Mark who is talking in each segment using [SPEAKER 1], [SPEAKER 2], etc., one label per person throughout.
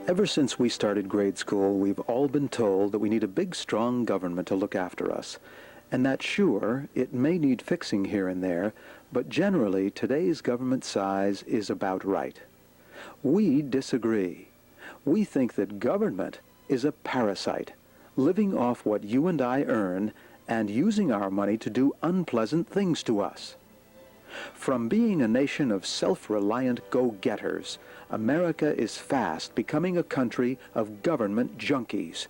[SPEAKER 1] Ever since we started grade school, we've all been told that we need a big, strong government to look after us. And that, sure, it may need fixing here and there, but generally today's government size is about right. We disagree. We think that government is a parasite, living off what you and I earn and using our money to do unpleasant things to us. From being a nation of self-reliant go-getters, America is fast becoming a country of government junkies.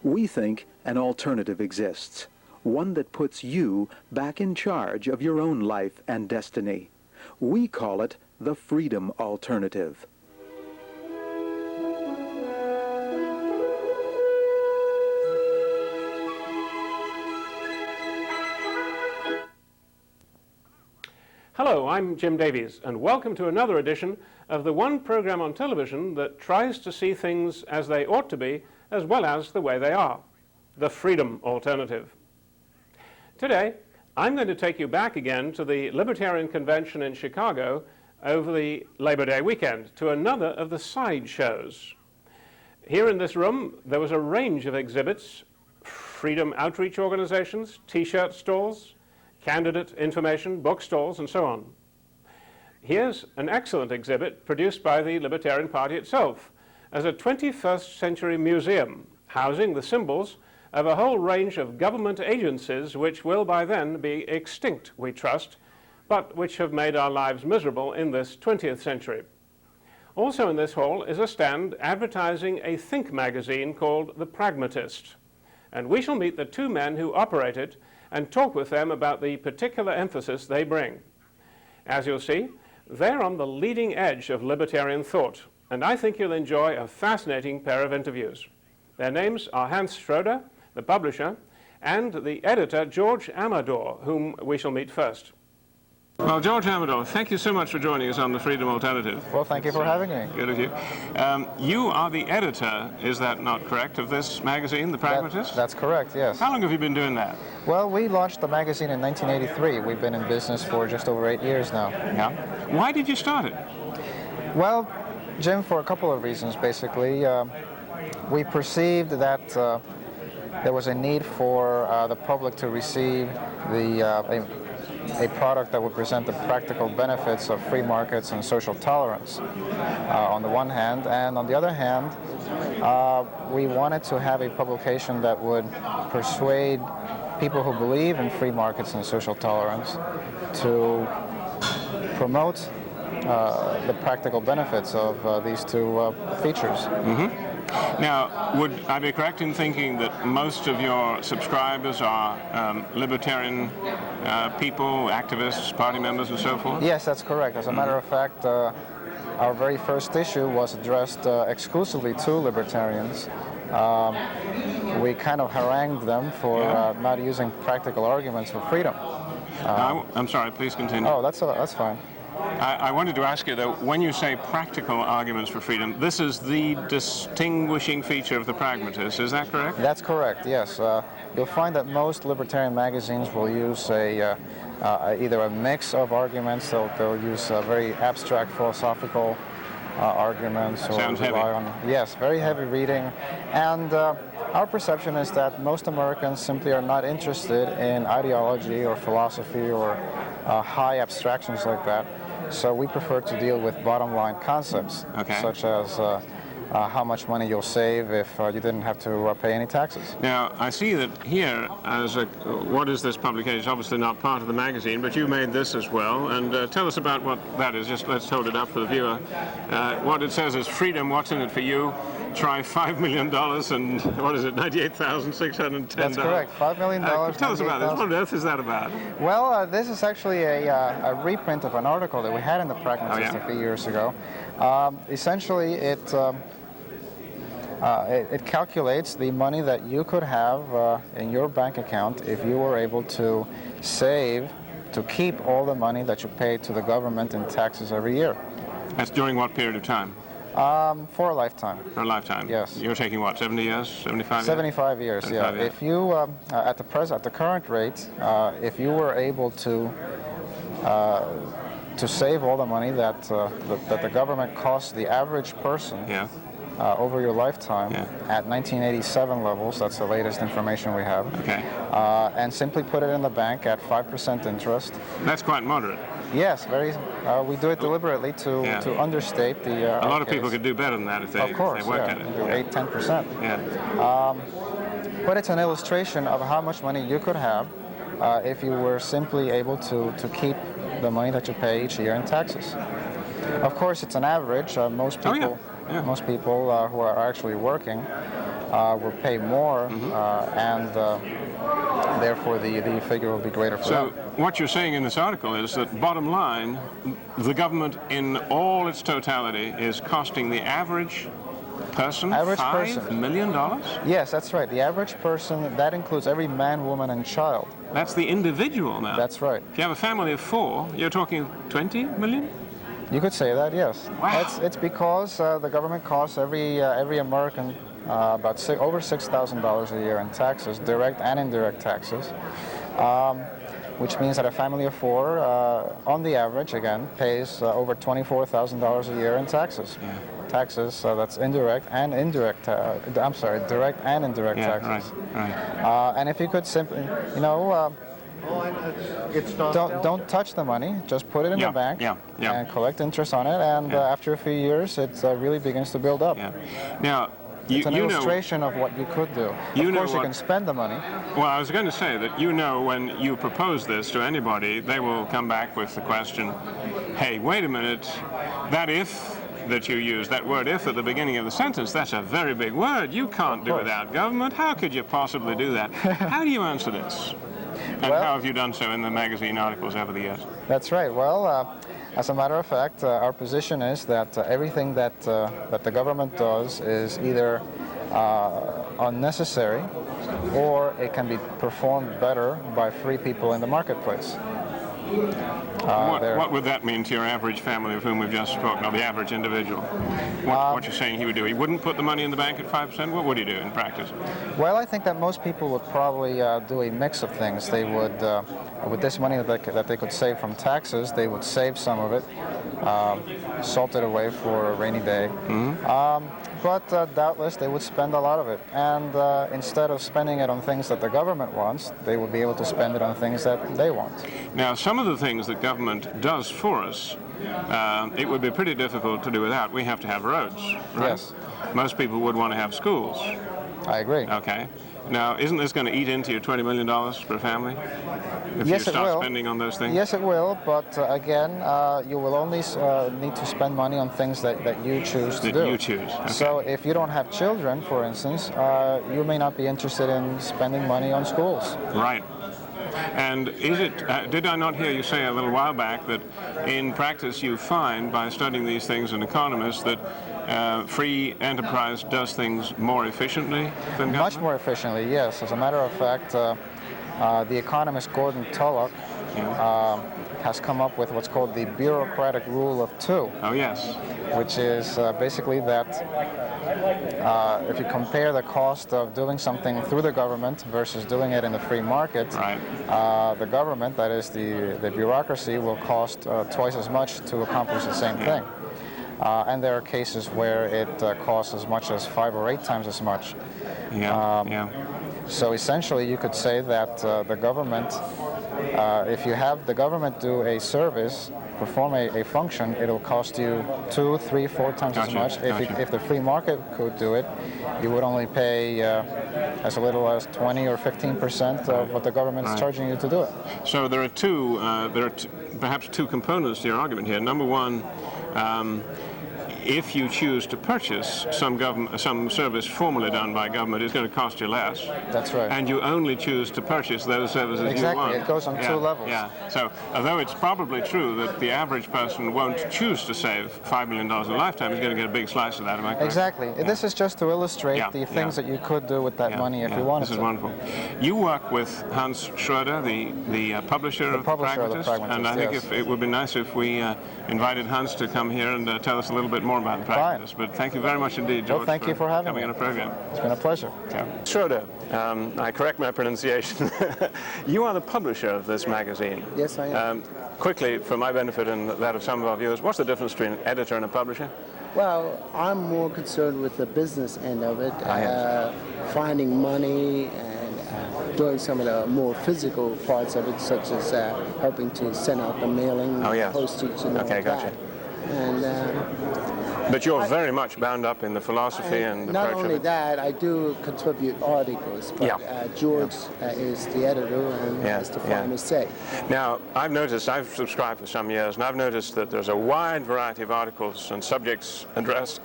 [SPEAKER 1] We think an alternative exists, one that puts you back in charge of your own life and destiny. We call it the freedom alternative.
[SPEAKER 2] Hello, I'm Jim Davies, and welcome to another edition of the one program on television that tries to see things as they ought to be, as well as the way they are, the freedom alternative. Today, I'm going to take you back again to the Libertarian Convention in Chicago over the Labor Day weekend, to another of the side shows. Here in this room, there was a range of exhibits, freedom outreach organizations, T-shirt stalls, candidate information, bookstores, and so on. Here's an excellent exhibit produced by the Libertarian Party itself as a 21st century museum housing the symbols of a whole range of government agencies which will by then be extinct, we trust, but which have made our lives miserable in this 20th century. Also in this hall is a stand advertising a think magazine called The Pragmatist, and we shall meet the two men who operate it and talk with them about the particular emphasis they bring. As you'll see, they're on the leading edge of libertarian thought, and I think you'll enjoy a fascinating pair of interviews. Their names are Schroeder, the publisher, and the editor, Jorge Amador, whom we shall meet first. Well, Jorge Amador, thank you so much for joining us on the Freedom Alternative.
[SPEAKER 3] Well, thank you for having me.
[SPEAKER 2] Good of you. You are the editor, is that not correct, of this magazine, The Pragmatist?
[SPEAKER 3] That's correct, yes.
[SPEAKER 2] How long have you been doing that?
[SPEAKER 3] Well, we launched the magazine in 1983. We've been in business for just over 8 years now.
[SPEAKER 2] Yeah. Why did you start it?
[SPEAKER 3] Well, Jim, for a couple of reasons, basically. We perceived that there was a need for the public to receive a product that would present the practical benefits of free markets and social tolerance on the one hand, and on the other hand, we wanted to have a publication that would persuade people who believe in free markets and social tolerance to promote the practical benefits of these two features.
[SPEAKER 2] Mm-hmm. Now, would I be correct in thinking that most of your subscribers are libertarian people, activists, party members, and so forth?
[SPEAKER 3] Yes, that's correct. As a matter of fact, our very first issue was addressed exclusively to libertarians. We kind of harangued them for not using practical arguments for freedom.
[SPEAKER 2] I'm sorry, please continue.
[SPEAKER 3] Oh, that's fine.
[SPEAKER 2] I wanted to ask you, though, when you say practical arguments for freedom, this is the distinguishing feature of The Pragmatist, is that correct?
[SPEAKER 3] That's correct, yes. You'll find that most libertarian magazines will use either a mix of arguments, they'll use very abstract philosophical arguments. Or
[SPEAKER 2] sounds heavy.
[SPEAKER 3] Yes, very heavy reading. And our perception is that most Americans simply are not interested in ideology or philosophy or high abstractions like that. So we prefer to deal with bottom line concepts, such as how much money you'll save if you didn't have to pay any taxes.
[SPEAKER 2] Now, I see that here, what is this publication? It's obviously not part of the magazine, but you made this as well. And tell us about what that is. Just let's hold it up for the viewer. What it says is freedom, what's in it for you? Try $5 million and, what is it, $98,610.
[SPEAKER 3] That's correct, $5 million.
[SPEAKER 2] Tell us about this. What on earth is that about?
[SPEAKER 3] Well, this is actually a reprint of an article that we had in The Pragmatist a few years ago. Essentially, it calculates the money that you could have in your bank account if you were able to save, to keep all the money that you pay to the government in taxes every year.
[SPEAKER 2] That's during what period of time?
[SPEAKER 3] For a lifetime.
[SPEAKER 2] For a lifetime?
[SPEAKER 3] Yes.
[SPEAKER 2] You're taking what, 70 years, 75 years?
[SPEAKER 3] 75 years, 75 years. If you, at the current rate, if you were able to save all the money that the government costs the average person over your lifetime
[SPEAKER 2] Yeah.
[SPEAKER 3] at 1987 levels, that's the latest information we have,
[SPEAKER 2] Okay.
[SPEAKER 3] and simply put it in the bank at 5% interest.
[SPEAKER 2] That's quite moderate.
[SPEAKER 3] Yes, very. We do it deliberately to
[SPEAKER 2] Yeah.
[SPEAKER 3] to understate the.
[SPEAKER 2] A lot of people could do better than that if they,
[SPEAKER 3] Of course,
[SPEAKER 2] if they worked
[SPEAKER 3] yeah,
[SPEAKER 2] at it.
[SPEAKER 3] do 8-10%.
[SPEAKER 2] Yeah.
[SPEAKER 3] But it's an illustration of how much money you could have if you were simply able to keep the money that you pay each year in taxes. Of course, it's an average. Most
[SPEAKER 2] Oh,
[SPEAKER 3] people,
[SPEAKER 2] yeah. Yeah.
[SPEAKER 3] most people who are actually working will pay more, and therefore the figure will be greater for
[SPEAKER 2] So
[SPEAKER 3] them.
[SPEAKER 2] what you're saying in this article is that bottom line, the government in all its totality is costing the average person $5 million?
[SPEAKER 3] Yes, that's right. The average person, that includes every man, woman, and child.
[SPEAKER 2] That's the individual now.
[SPEAKER 3] That's right.
[SPEAKER 2] If you have a family of 4, you're talking 20 million?
[SPEAKER 3] You could say that, yes.
[SPEAKER 2] Wow.
[SPEAKER 3] It's because the government costs every American about over $6,000 a year in taxes, direct and indirect taxes, which means that a family of 4, on the average, again, pays over $24,000 a year in taxes.
[SPEAKER 2] Yeah.
[SPEAKER 3] Taxes, that's indirect and indirect. I'm sorry, direct and indirect taxes.
[SPEAKER 2] Right.
[SPEAKER 3] And if you could simply, don't touch the money. Just put it in the bank and collect interest on it. And after a few years, it really begins to build up.
[SPEAKER 2] Yeah. Now,
[SPEAKER 3] it's an illustration of what you could do. Of course, you can spend the money.
[SPEAKER 2] Well, I was going to say that when you propose this to anybody, they will come back with the question, hey, wait a minute, that if that you use, that word if at the beginning of the sentence, that's a very big word. You can't do without government. How could you possibly do that? How do you answer this? And how have you done so in the magazine articles over the years?
[SPEAKER 3] That's right. Well, as a matter of fact, our position is that everything that the government does is either unnecessary or it can be performed better by free people in the marketplace.
[SPEAKER 2] What would that mean to your average family of whom we've just spoken, or the average individual? What you're saying he would do? He wouldn't put the money in the bank at 5%? What would he do in practice?
[SPEAKER 3] Well, I think that most people would probably do a mix of things. They would, with this money that they could save from taxes, they would save some of it, salt it away for a rainy day. But doubtless they would spend a lot of it. And instead of spending it on things that the government wants, they would be able to spend it on things that they want.
[SPEAKER 2] Now, some of the things that government does for us, it would be pretty difficult to do without. We have to have roads, right?
[SPEAKER 3] Yes.
[SPEAKER 2] Most people would want to have schools.
[SPEAKER 3] I agree.
[SPEAKER 2] Okay. Now, isn't this going to eat into your $20 million per family? If
[SPEAKER 3] Yes,
[SPEAKER 2] you
[SPEAKER 3] it will.
[SPEAKER 2] start spending on those things?
[SPEAKER 3] Yes, it will, but again, you will only need to spend money on things that you choose to do.
[SPEAKER 2] That you choose. Okay.
[SPEAKER 3] So if you don't have children, for instance, you may not be interested in spending money on schools.
[SPEAKER 2] Right. And is it, did I not hear you say a little while back that in practice you find, by studying these things as economists, that free enterprise does things more efficiently than government?
[SPEAKER 3] Much more efficiently, yes. As a matter of fact, the economist Gordon Tullock has come up with what's called the bureaucratic rule of 2.
[SPEAKER 2] Oh, yes.
[SPEAKER 3] Which is basically that if you compare the cost of doing something through the government versus doing it in the free market, the government, that is the bureaucracy, will cost twice as much to accomplish the same thing. And there are cases where it costs as much as 5 or 8 times as much. So essentially you could say that the government, if you have the government do a service, perform a function, it'll cost you 2, 3, 4 times as much. If the free market could do it, you would only pay as little as 20 or 15% of what the government is charging you to do it.
[SPEAKER 2] So there are perhaps two components to your argument here. Number one, if you choose to purchase some service formerly done by government, it's going to cost you less.
[SPEAKER 3] That's right.
[SPEAKER 2] And you only choose to purchase those services you want.
[SPEAKER 3] Exactly. It goes on 2 levels.
[SPEAKER 2] Yeah. So although it's probably true that the average person won't choose to save $5 million in a lifetime, he's going to get a big slice of that. Am I correct?
[SPEAKER 3] Exactly.
[SPEAKER 2] Yeah.
[SPEAKER 3] This is just to illustrate the things that you could do with that money if you wanted to.
[SPEAKER 2] This is wonderful. You work with Hans Schroeder, the publisher of Pragmatist, and I think it would be nice if we invited Hans to come here and tell us a little bit more about the Pragmatist. But thank you very much indeed, George,
[SPEAKER 3] well, thank you for having
[SPEAKER 2] coming
[SPEAKER 3] me
[SPEAKER 2] on the program.
[SPEAKER 3] It's been a pleasure.
[SPEAKER 2] Yeah. Schroeder, I correct my pronunciation. You are the publisher of this magazine.
[SPEAKER 3] Yes, I am.
[SPEAKER 2] Quickly, for my benefit and that of some of our viewers, what's the difference between an editor and a publisher?
[SPEAKER 4] Well, I'm more concerned with the business end of it,
[SPEAKER 5] yes.
[SPEAKER 4] finding money and doing some of the more physical parts of it, such as helping to send out the mailing,
[SPEAKER 5] yes.
[SPEAKER 4] postage, and all
[SPEAKER 5] Okay,
[SPEAKER 4] of
[SPEAKER 5] gotcha.
[SPEAKER 4] that. And
[SPEAKER 5] but you're very much bound up in the philosophy and
[SPEAKER 4] not
[SPEAKER 5] approach
[SPEAKER 4] only
[SPEAKER 5] of it.
[SPEAKER 4] that, I do contribute articles, but George is the editor and has the final say.
[SPEAKER 5] Now, I've noticed, I've subscribed for some years, and I've noticed that there's a wide variety of articles and subjects addressed.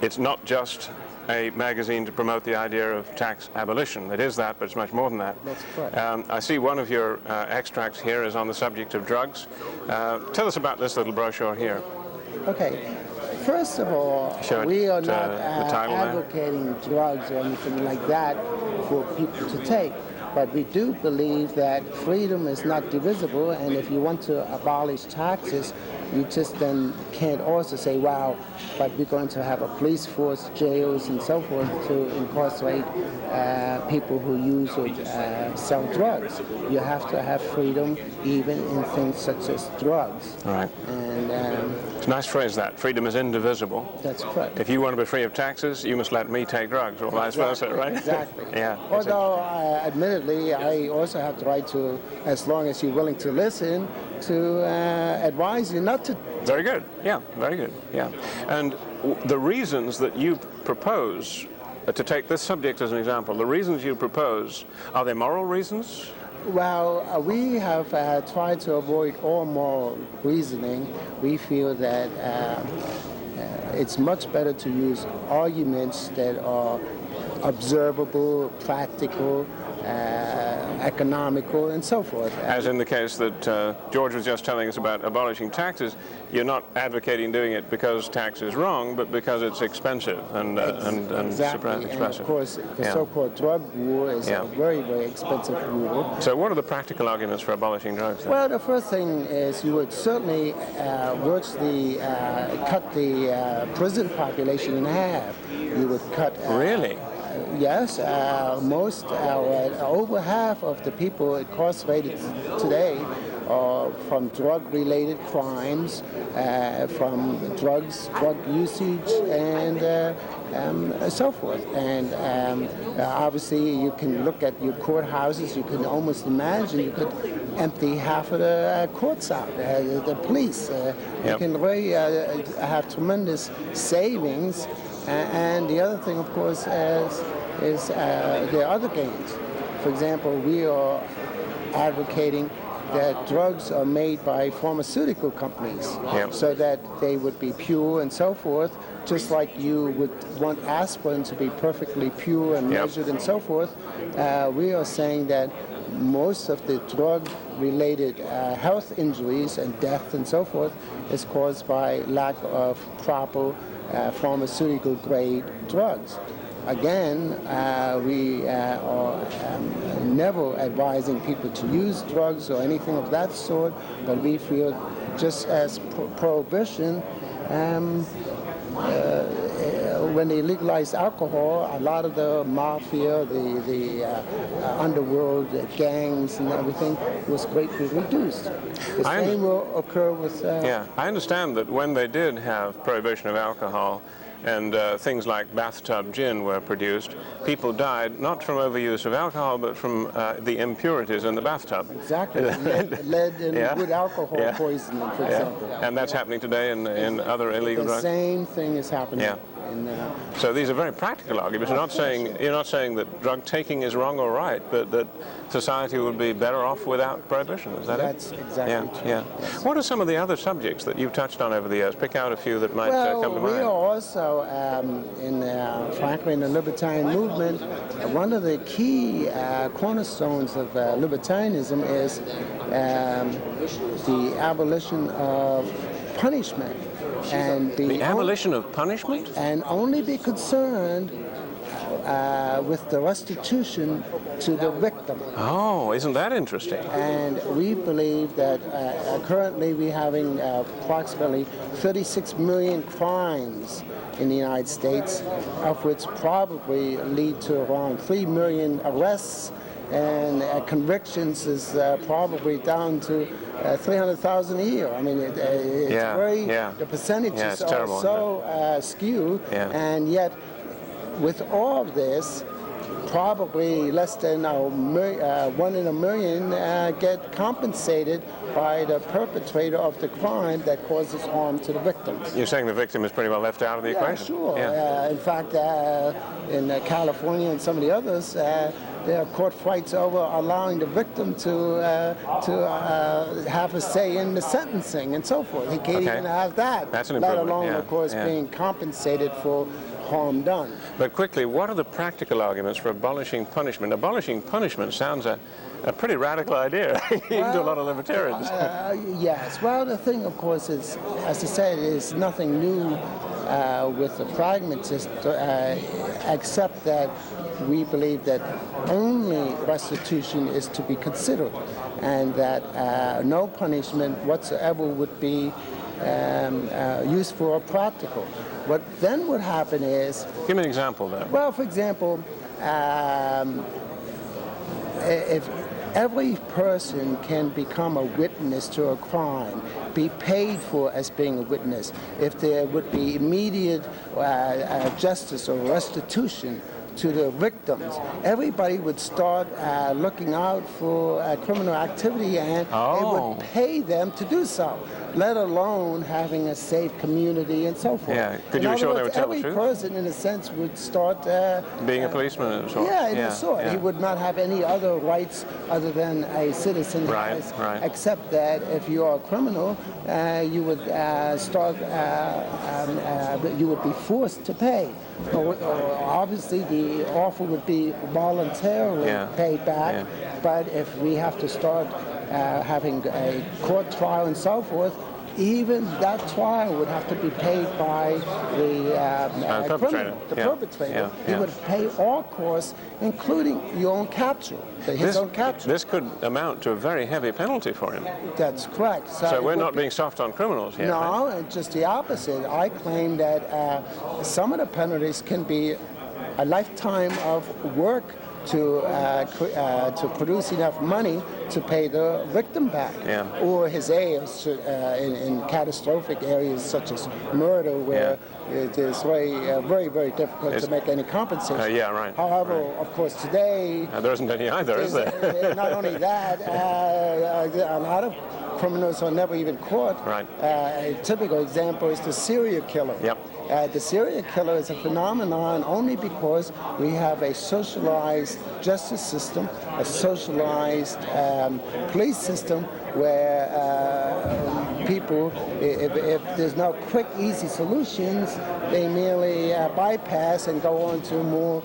[SPEAKER 5] It's not just a magazine to promote the idea of tax abolition. It is that, but it's much more than that.
[SPEAKER 4] That's correct.
[SPEAKER 5] I see one of your extracts here is on the subject of drugs. Tell us about this little brochure here.
[SPEAKER 4] Okay. First of all, we are not advocating drugs or anything like that for people to take, but we do believe that freedom is not divisible, and if you want to abolish taxes, you just then can't also say, wow, but we're going to have a police force, jails, and so forth to incarcerate people who use or sell drugs. You have to have freedom even in things such as drugs.
[SPEAKER 5] Right.
[SPEAKER 4] And
[SPEAKER 5] it's a nice phrase, that. Freedom is indivisible.
[SPEAKER 4] That's correct.
[SPEAKER 5] If you want to be free of taxes, you must let me take drugs, or vice versa, right?
[SPEAKER 4] Exactly.
[SPEAKER 5] Yeah.
[SPEAKER 4] Although, admittedly, I also have the right to, as long as you're willing to listen, to advise you not to.
[SPEAKER 5] Very good. Yeah, very good. Yeah. And the reasons that you propose, to take this subject as an example, the reasons you propose, are they moral reasons?
[SPEAKER 4] Well, we have tried to avoid all moral reasoning. We feel that it's much better to use arguments that are observable, practical, economical, and so forth.
[SPEAKER 5] As in the case that George was just telling us about abolishing taxes, you're not advocating doing it because tax is wrong, but because it's expensive and super expensive.
[SPEAKER 4] And of course, the so-called drug war is a very, very expensive war.
[SPEAKER 5] So what are the practical arguments for abolishing drugs then?
[SPEAKER 4] Well, the first thing is you would certainly virtually cut the prison population in half. You would cut...
[SPEAKER 5] Really?
[SPEAKER 4] Yes, over half of the people incarcerated today are from drug-related crimes, from drug usage, and so forth. And obviously, you can look at your courthouses. You can almost imagine you could empty half of the courts out. The police. You can really have tremendous savings. And the other thing, of course, is there are other gains. For example, we are advocating that drugs are made by pharmaceutical companies so that they would be pure and so forth, just like you would want aspirin to be perfectly pure and measured and so forth. We are saying that most of the drug-related health injuries and death and so forth is caused by lack of proper pharmaceutical-grade drugs. Again, we are never advising people to use drugs or anything of that sort, but we feel just as prohibition, when they legalized alcohol, a lot of the mafia, the underworld, the gangs and everything was greatly reduced. The same will occur with...
[SPEAKER 5] I understand that when they did have prohibition of alcohol, and things like bathtub gin were produced, people died not from overuse of alcohol, but from the impurities in the bathtub.
[SPEAKER 4] Exactly. lead and wood alcohol poisoning, for example.
[SPEAKER 5] And that's happening today in other illegal drugs?
[SPEAKER 4] The same thing is happening.
[SPEAKER 5] So these are very practical arguments. You're not saying that drug taking is wrong or right, but that society would be better off without prohibition. Is that
[SPEAKER 4] That's exactly true.
[SPEAKER 5] Yes. What are some of the other subjects that you've touched on over the years? Pick out a few that might come to mind.
[SPEAKER 4] We are also, frankly, in the libertarian movement, one of the key cornerstones of libertarianism is the abolition of punishment. And
[SPEAKER 5] the abolition of punishment?
[SPEAKER 4] And only be concerned with the restitution to the victim.
[SPEAKER 5] Oh, isn't that interesting?
[SPEAKER 4] And we believe that currently we're having approximately 36 million crimes in the United States, of which probably lead to around 3 million arrests, and convictions is probably down to $300,000 a year. I mean, it's the percentages are
[SPEAKER 5] terrible,
[SPEAKER 4] so skewed, and yet with all of this, probably less than 1 in a million get compensated by the perpetrator of the crime that causes harm to the victims.
[SPEAKER 5] You're saying the victim is pretty well left out of the equation?
[SPEAKER 4] Sure. In fact, in California and some of the others, there are court fights over allowing the victim to have a say in the sentencing and so forth. He can't even have that.
[SPEAKER 5] That's an
[SPEAKER 4] let
[SPEAKER 5] improvement.
[SPEAKER 4] alone, of course, being compensated for harm done.
[SPEAKER 5] But quickly, what are the practical arguments for abolishing punishment? Abolishing punishment sounds a pretty radical idea, even to a lot of libertarians.
[SPEAKER 4] Yes. Well, the thing, of course, is, as I said, is nothing new with the pragmatist, except that we believe that only restitution is to be considered, and that no punishment whatsoever would be useful or practical. What then would happen is...
[SPEAKER 5] Give me an example there.
[SPEAKER 4] Well, for example, if every person can become a witness to a crime, be paid for as being a witness, if there would be immediate justice or restitution to the victims, everybody would start looking out for criminal activity, and it would pay them to do so, let alone having a safe community and so forth.
[SPEAKER 5] Yeah, could you be sure they would tell the truth?
[SPEAKER 4] Every person, in a sense, would start...
[SPEAKER 5] being a policeman of a sort.
[SPEAKER 4] Yeah, in a sort. Yeah. He would not have any other rights other than a citizen has, except that if you are a criminal, you would you would be forced to pay. Or obviously, the offer would be voluntarily paid back, but if we have to start having a court trial and so forth, even that trial would have to be paid by the
[SPEAKER 5] perpetrator.
[SPEAKER 4] The perpetrator. He would pay all costs, including your own capture, his own capture.
[SPEAKER 5] This could amount to a very heavy penalty for him.
[SPEAKER 4] That's correct.
[SPEAKER 5] So we're not being soft on criminals here.
[SPEAKER 4] No, it's just the opposite. I claim that some of the penalties can be a lifetime of work to produce enough money to pay the victim back, or his heirs in catastrophic areas such as murder, where it is very, very difficult to make any compensation. However, of course, today
[SPEAKER 5] there isn't any either, is there?
[SPEAKER 4] Not only that, a lot of criminals are never even caught. A typical example is the serial killer. The serial killer is a phenomenon only because we have a socialized justice system, a socialized police system where people, if there's no quick, easy solutions, they merely bypass and go on to more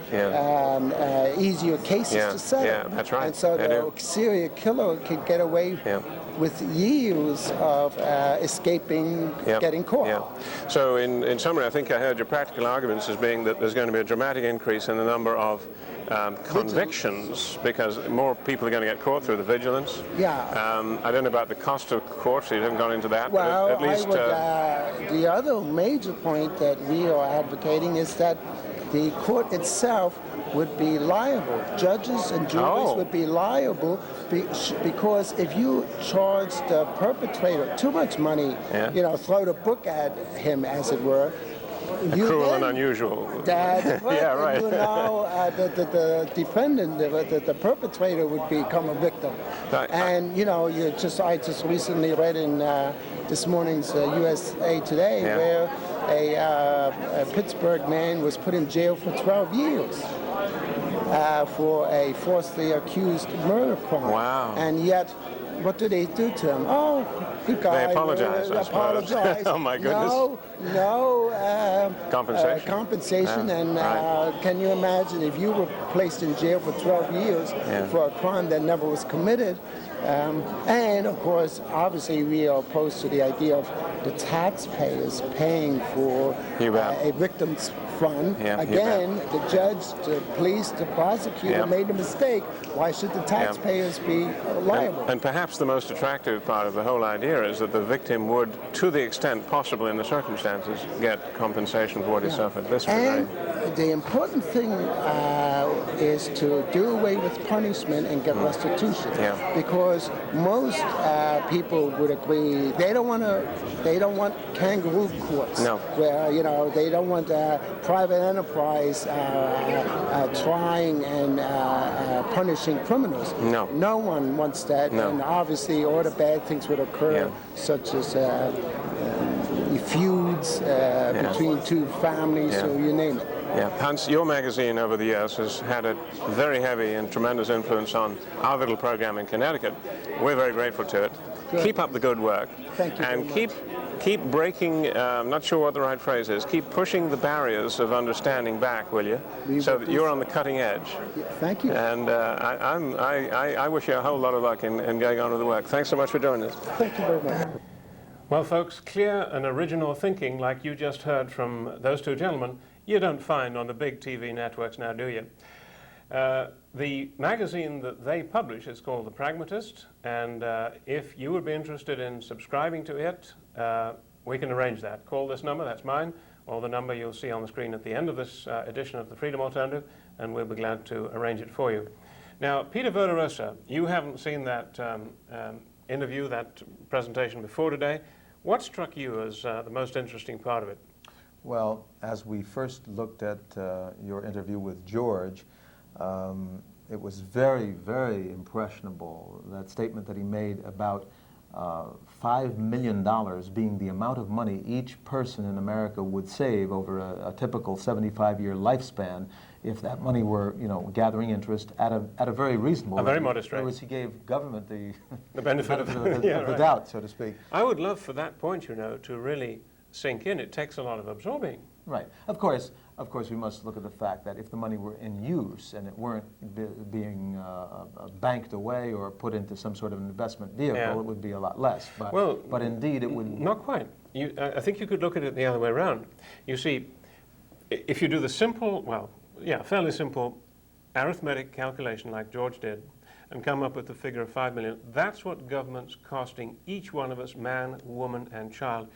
[SPEAKER 4] easier cases to settle.
[SPEAKER 5] That's right.
[SPEAKER 4] And so the serial killer can get away with years of escaping getting caught.
[SPEAKER 5] So in summary, I think I heard your practical arguments as being that there's going to be a dramatic increase in the number of convictions because more people are going to get caught through the vigilance. I don't know about the cost of court, so you haven't gone into that.
[SPEAKER 4] Well,
[SPEAKER 5] but at least,
[SPEAKER 4] the other major point that we are advocating is that the court itself would be liable. Judges and juries would be liable because if you charge the perpetrator too much money, throw the book at him, as it were,
[SPEAKER 5] cruel and unusual.
[SPEAKER 4] That's right.
[SPEAKER 5] Yeah, right.
[SPEAKER 4] You know, the defendant, the perpetrator would become a victim. And I just recently read in this morning's USA Today where a Pittsburgh man was put in jail for 12 years. For a falsely accused murder crime.
[SPEAKER 5] Wow.
[SPEAKER 4] And yet, what do they do to him? Oh, good guy.
[SPEAKER 5] They apologize, I suppose. Oh, my goodness.
[SPEAKER 4] No
[SPEAKER 5] compensation.
[SPEAKER 4] And can you imagine if you were placed in jail for 12 years for a crime that never was committed? And, of course, obviously we are opposed to the idea of the taxpayers paying for a victim's fund. Again, the judge, the police, the prosecutor made a mistake. Why should the taxpayers be liable?
[SPEAKER 5] And perhaps the most attractive part of the whole idea is that the victim would, to the extent possible in the circumstances, get compensation compensation for what he suffered. This was
[SPEAKER 4] And
[SPEAKER 5] very...
[SPEAKER 4] the important thing is to do away with punishment and get restitution.
[SPEAKER 5] Yeah.
[SPEAKER 4] Because most people would agree they don't want kangaroo courts.
[SPEAKER 5] No.
[SPEAKER 4] Where they don't want private enterprise trying and punishing criminals.
[SPEAKER 5] No.
[SPEAKER 4] No one wants that.
[SPEAKER 5] No.
[SPEAKER 4] And obviously all the bad things would occur, such as feuds between two families, so you name it.
[SPEAKER 5] Yeah, Hans, your magazine over the years has had a very heavy and tremendous influence on our little program in Connecticut. We're very grateful to it.
[SPEAKER 4] Good.
[SPEAKER 5] Keep up the good work.
[SPEAKER 4] Thank you
[SPEAKER 5] and
[SPEAKER 4] very
[SPEAKER 5] keep breaking, I'm not sure what the right phrase is, keep pushing the barriers of understanding back, will you? So that you're on the cutting edge.
[SPEAKER 4] Yeah, thank you.
[SPEAKER 5] And I wish you a whole lot of luck in going on with the work. Thanks so much for joining us.
[SPEAKER 4] Thank you very much.
[SPEAKER 2] Well, folks, clear and original thinking like you just heard from those two gentlemen, you don't find on the big TV networks now, do you? The magazine that they publish is called The Pragmatist, and if you would be interested in subscribing to it, we can arrange that. Call this number, that's mine, or the number you'll see on the screen at the end of this edition of the Freedom Alternative, and we'll be glad to arrange it for you. Now, Peter Verderosa, you haven't seen that interview, that presentation before today. What struck you as the most interesting part of it?
[SPEAKER 6] Well, as we first looked at your interview with George, it was very, very impressionable, that statement that he made about $5 million being the amount of money each person in America would save over a typical 75-year lifespan if that money were, gathering interest at a very reasonable rate.
[SPEAKER 2] A very modest rate.
[SPEAKER 6] In other words, he gave government the
[SPEAKER 2] benefit of
[SPEAKER 6] the doubt, so to speak.
[SPEAKER 2] I would love for that point, to really sink in. It takes a lot of absorbing.
[SPEAKER 6] Right. Of course, we must look at the fact that if the money were in use and it weren't being banked away or put into some sort of investment vehicle, it would be a lot less. But indeed, it would...
[SPEAKER 2] Not quite. I think you could look at it the other way around. You see, if you do the simple, fairly simple arithmetic calculation like George did and come up with the figure of 5 million, that's what government's costing each one of us, man, woman, and child.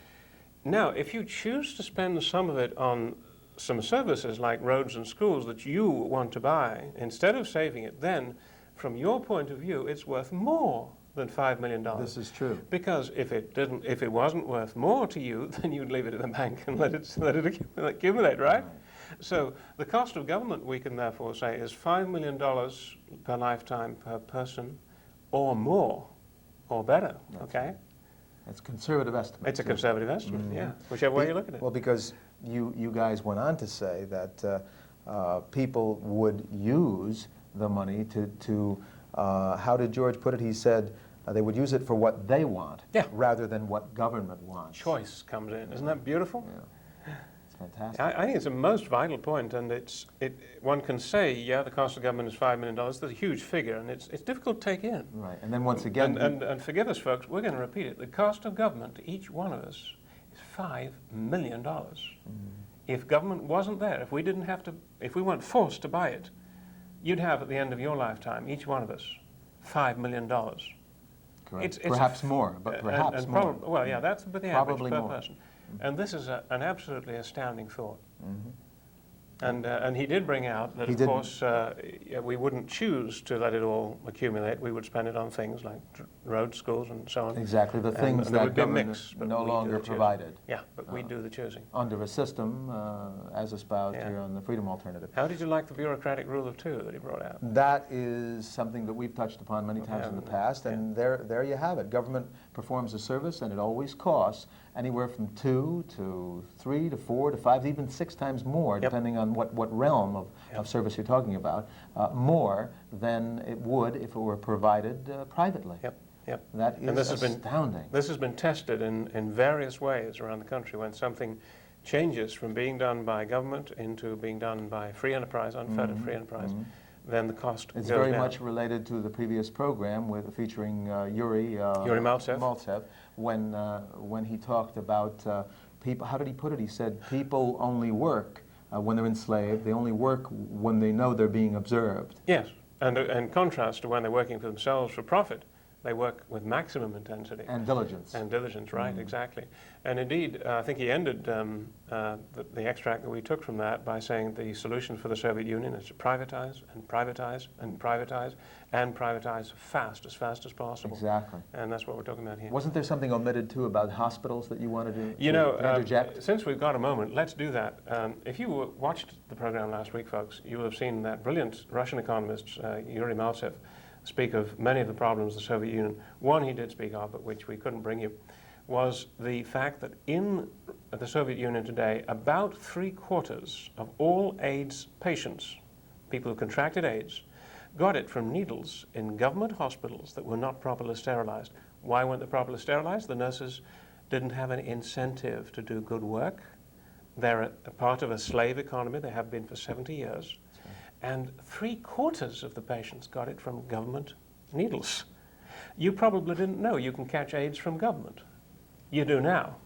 [SPEAKER 2] Now, if you choose to spend some of it on some services like roads and schools that you want to buy, instead of saving it, then, from your point of view, it's worth more than $5 million.
[SPEAKER 6] This is true.
[SPEAKER 2] Because if it wasn't worth more to you, then you'd leave it in the bank and let it accumulate, right? So the cost of government, we can therefore say, is $5 million per lifetime per person, or more, or better. Okay.
[SPEAKER 6] It's a conservative estimate.
[SPEAKER 2] It's a conservative estimate, yeah, whichever way you look at it.
[SPEAKER 6] Well, because you guys went on to say that people would use the money to how did George put it? He said they would use it for what they want, rather than what government wants.
[SPEAKER 2] Choice comes in. Isn't that beautiful?
[SPEAKER 6] Yeah. It's fantastic.
[SPEAKER 2] I think it's a most vital point, and one can say, the cost of government is $5 million. That's a huge figure, and it's difficult to take in.
[SPEAKER 6] Right, and then once again...
[SPEAKER 2] And forgive us, folks, we're going to repeat it. The cost of government to each one of us is $5 million. If government wasn't there, if we weren't forced to buy it, you'd have, at the end of your lifetime, each one of us, $5 million.
[SPEAKER 6] Correct. Perhaps more, but perhaps more.
[SPEAKER 2] That's the average
[SPEAKER 6] Probably
[SPEAKER 2] per
[SPEAKER 6] more.
[SPEAKER 2] person. And this is an absolutely astounding thought. And he did bring out that, of course, we wouldn't choose to let it all accumulate. We would spend it on things like roads, schools, and so on.
[SPEAKER 6] Exactly, the things that government no longer provided.
[SPEAKER 2] Yeah, but we do the choosing.
[SPEAKER 6] Under a system, as espoused here on the Freedom Alternative.
[SPEAKER 2] How did you like the bureaucratic rule of two that he brought out?
[SPEAKER 6] That is something that we've touched upon many times in the past, and there you have it. Government performs a service, and it always costs anywhere from 2 to 3 to 4 to 5, even 6 times more, depending on what realm of service you're talking about, more than it would if it were provided privately. That is astounding.
[SPEAKER 2] This has been tested in various ways around the country when something changes from being done by government into being done by free enterprise, unfettered free enterprise. Then the cost goes down.
[SPEAKER 6] It's very much related to the previous program featuring Yuri Maltsev, when he talked about people. How did he put it? He said people only work when they're enslaved. They only work when they know they're being observed.
[SPEAKER 2] Yes, and in contrast to when they're working for themselves for profit, They work with maximum intensity.
[SPEAKER 6] And diligence.
[SPEAKER 2] And diligence, right, exactly. And indeed, I think he ended the extract that we took from that by saying the solution for the Soviet Union is to privatize and privatize and privatize and privatize fast as possible.
[SPEAKER 6] Exactly.
[SPEAKER 2] And that's what we're talking about here.
[SPEAKER 6] Wasn't there something omitted too about hospitals that you wanted to,
[SPEAKER 2] You know,
[SPEAKER 6] interject?
[SPEAKER 2] since we've got a moment, let's do that. If you watched the program last week, folks, you will have seen that brilliant Russian economist, Yuri Maltsev, speak of many of the problems of the Soviet Union. One he did speak of, but which we couldn't bring you, was the fact that in the Soviet Union today, about 3/4 of all AIDS patients, people who contracted AIDS, got it from needles in government hospitals that were not properly sterilized. Why weren't they properly sterilized? The nurses didn't have an incentive to do good work. They're a part of a slave economy. They have been for 70 years. And 3/4 of the patients got it from government needles. You probably didn't know you can catch AIDS from government. You do now.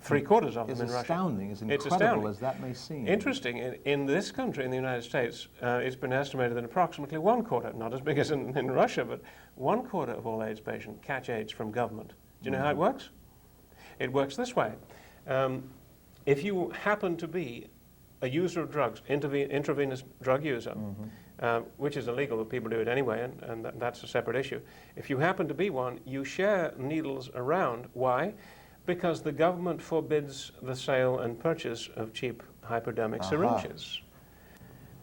[SPEAKER 2] 3/4 of them in Russia.
[SPEAKER 6] It's astounding, as incredible as that may seem.
[SPEAKER 2] Interesting. In this country, in the United States, it's been estimated that approximately 1/4, not as big as in Russia, but 1/4 of all AIDS patients catch AIDS from government. Do you know how it works? It works this way. If you happen to be a user of drugs, intravenous drug user, which is illegal, but people do it anyway, and that's a separate issue. If you happen to be one, you share needles around. Why? Because the government forbids the sale and purchase of cheap hypodermic syringes.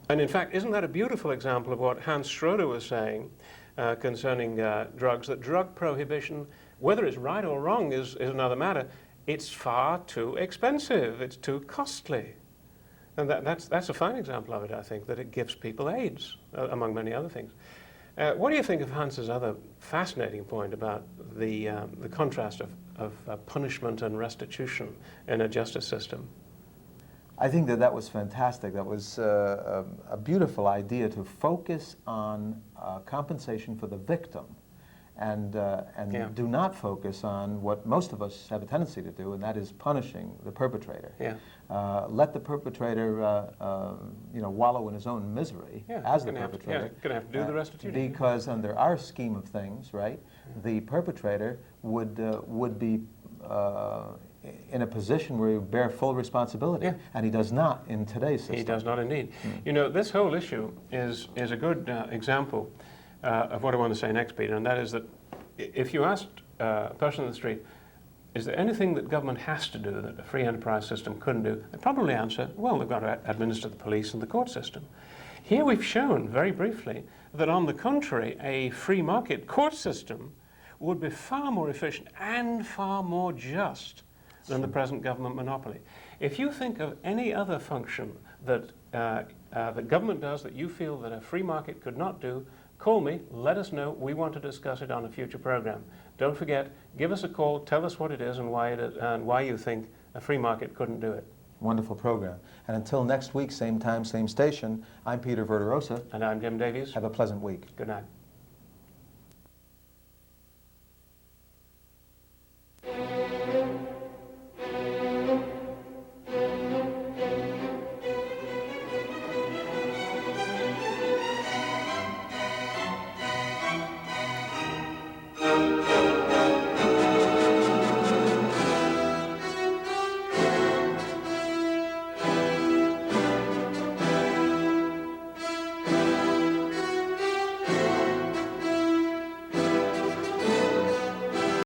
[SPEAKER 2] And in fact, isn't that a beautiful example of what Hans Schroeder was saying concerning drugs, that drug prohibition, whether it's right or wrong is another matter, it's far too expensive, it's too costly. And that's a fine example of it, I think, that it gives people AIDS, among many other things. What do you think of Hans's other fascinating point about the contrast of punishment and restitution in a justice system?
[SPEAKER 6] I think that was fantastic. That was a beautiful idea to focus on compensation for the victim and do not focus on what most of us have a tendency to do, and that is punishing the perpetrator.
[SPEAKER 2] Yeah.
[SPEAKER 6] Let the perpetrator wallow in his own misery as the perpetrator.
[SPEAKER 2] Going to have to do the restitution.
[SPEAKER 6] Because under our scheme of things, right, the perpetrator would be in a position where he would bear full responsibility, and he does not in today's system.
[SPEAKER 2] He does not indeed. You know, this whole issue is a good example of what I want to say next, Peter, and that is that if you asked a person on the street, is there anything that government has to do that a free enterprise system couldn't do? They'd probably answer, well, they've got to administer the police and the court system. Here we've shown, very briefly, that on the contrary, a free market court system would be far more efficient and far more just than the present government monopoly. If you think of any other function that the government does that you feel that a free market could not do, call me, let us know. We want to discuss it on a future program. Don't forget, give us a call, tell us what it is and why you think a free market couldn't do it.
[SPEAKER 6] Wonderful program. And until next week, same time, same station, I'm Peter Verderosa.
[SPEAKER 2] And I'm Jim Davies.
[SPEAKER 6] Have a pleasant week.
[SPEAKER 2] Good night.